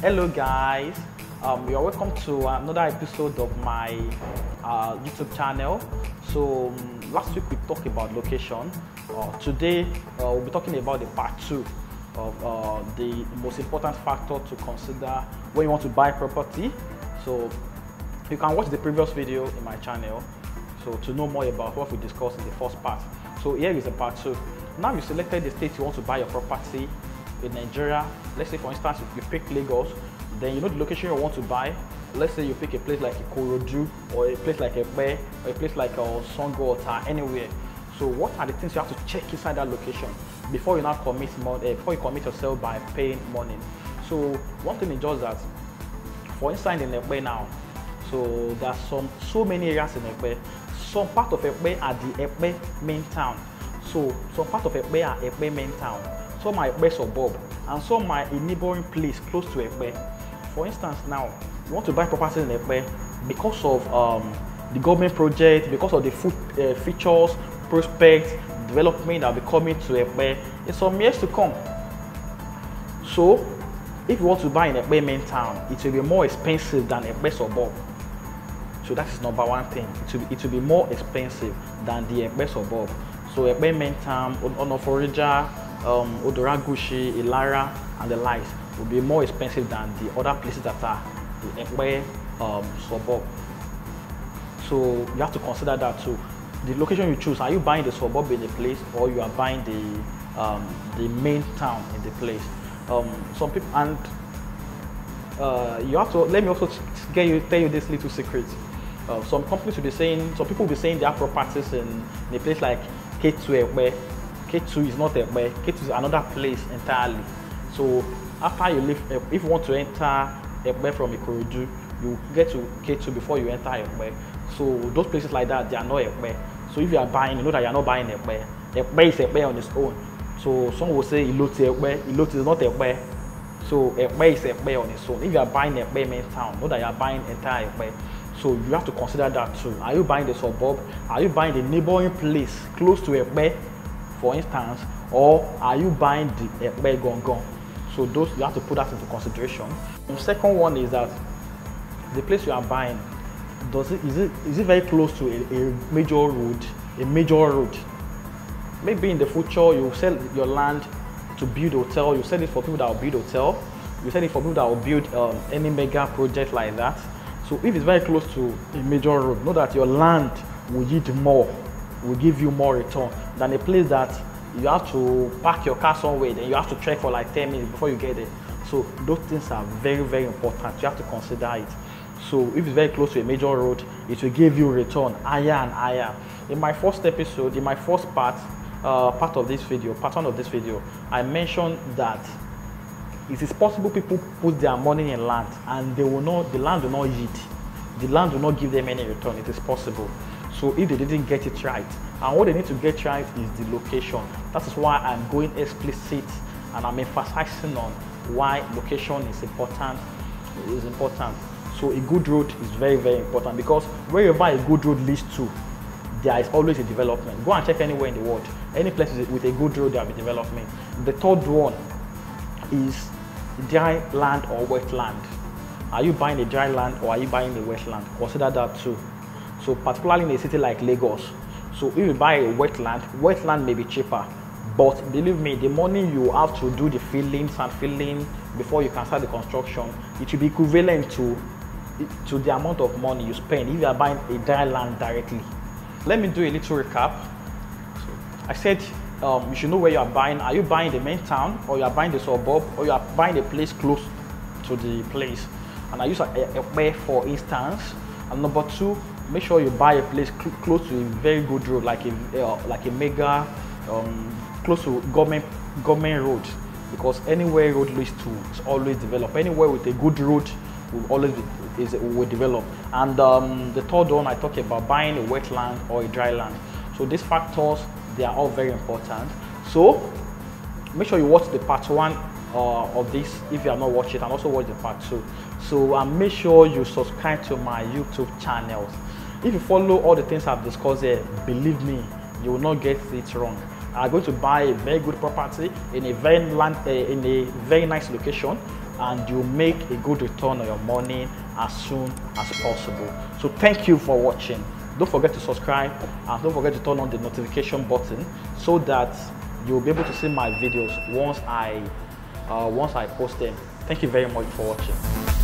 Hello guys, you are welcome to another episode of my YouTube channel. So last week we talked about location. Today we'll be talking about the part 2 of the most important factor to consider when you want to buy property. So you can watch the previous video in my channel so to know more about what we discussed in the first part. So here is the part 2. Now you selected the state you want to buy your property in Nigeria. Let's say for instance if you pick Lagos, then you know the location you want to buy. Let's say you pick a place like Ikorodu or a place like Epe or a place like Songo or anywhere. So what are the things you have to check inside that location before you now commit money, before you commit yourself by paying money? So one thing is just that, for instance in Epe now, so there are so many areas in Epe. Some part of Epe are the Epe main town. So some part of Epe are Epe main town. Some are Epe suburb, and some are a neighboring place close to Epe. For instance, now you want to buy property in Epe because of the government project, because of the food features, prospects, development that will be coming to Epe in some years to come. So, if you want to buy in Epe main town, it will be more expensive than Epe suburb. So that is number one thing. It will be more expensive than the Epe suburb. So Epe main town, Onoforija, Odoragushi, Ilara, and the likes will be more expensive than the other places that are the Epe suburb. So you have to consider that too. The location you choose, are you buying the suburb in the place or you are buying the main town in the place? Some people, and you have to, let me also tell you this little secret. Some companies will be saying, some people will be saying they have properties in a place like K2 Epe. K2 is not Epe, K2 is another place entirely. So after you leave, if you want to enter Epe from Ikorodu, you get to K2 before you enter Epe. So those places like that, they are not Epe. So if you are buying, you know that you are not buying Epe. Epe is Epe on its own. So some will say Iloti Epe, Iloti is not Epe. So Epe is Epe on its own. If you are buying Epe main town, know that you are buying entire Epe. So you have to consider that too. Are you buying the suburb? Are you buying the neighboring place close to Epe, for instance, or are you buying the Epe Gongon? So those, you have to put that into consideration. The second one is that the place you are buying, is it very close to a major road? A major road. Maybe in the future you sell your land to build hotel. You sell it for people that will build hotel. You sell it for people that will build any mega project like that. So if it's very close to a major road, know that your land will yield more, will give you more return than a place that you have to park your car somewhere, then you have to trek for like 10 minutes before you get there. So those things are very, very important. You have to consider it. So if it's very close to a major road, it will give you return higher and higher. In my first episode, in my first part of this video, part 1 of this video, I mentioned that it is possible people put their money in land and the land will not yield. The land will not give them any return. It is possible. So if they didn't get it right, and what they need to get right is the location. That is why I'm going explicit and I'm emphasizing on why location is important. So a good road is very, very important, because wherever a good road leads to, there is always a development. Go and check anywhere in the world. Any place with a good road, there will be development. The third one is dry land or wetland. Are you buying a dry land or are you buying a wetland? Consider that too. So particularly in a city like Lagos. So if you buy a wetland may be cheaper. But believe me, the money you have to do the fillings and filling before you can start the construction, it will be equivalent to the amount of money you spend if you are buying a dry land directly. Let me do a little recap. So I said you should know where you are buying. Are you buying the main town, or you are buying the suburb, or you are buying a place close to the place? And I use Epe for instance. And number 2, make sure you buy a place close to a very good road, like a mega close to government road, because anywhere road leads to is always developed. Anywhere with a good road will always will develop. And the third one I talk about buying a wetland or a dry land. So these factors, they are all very important. So make sure you watch the part 1 of this if you have not watched it, and also watch the part 2. So make sure you subscribe to my YouTube channels. If you follow all the things I've discussed here, believe me, you will not get it wrong. I'm going to buy a very good property in a very nice location and you make a good return on your money as soon as possible. So thank you for watching. Don't forget to subscribe and don't forget to turn on the notification button so that you'll be able to see my videos once I post them. Thank you very much for watching.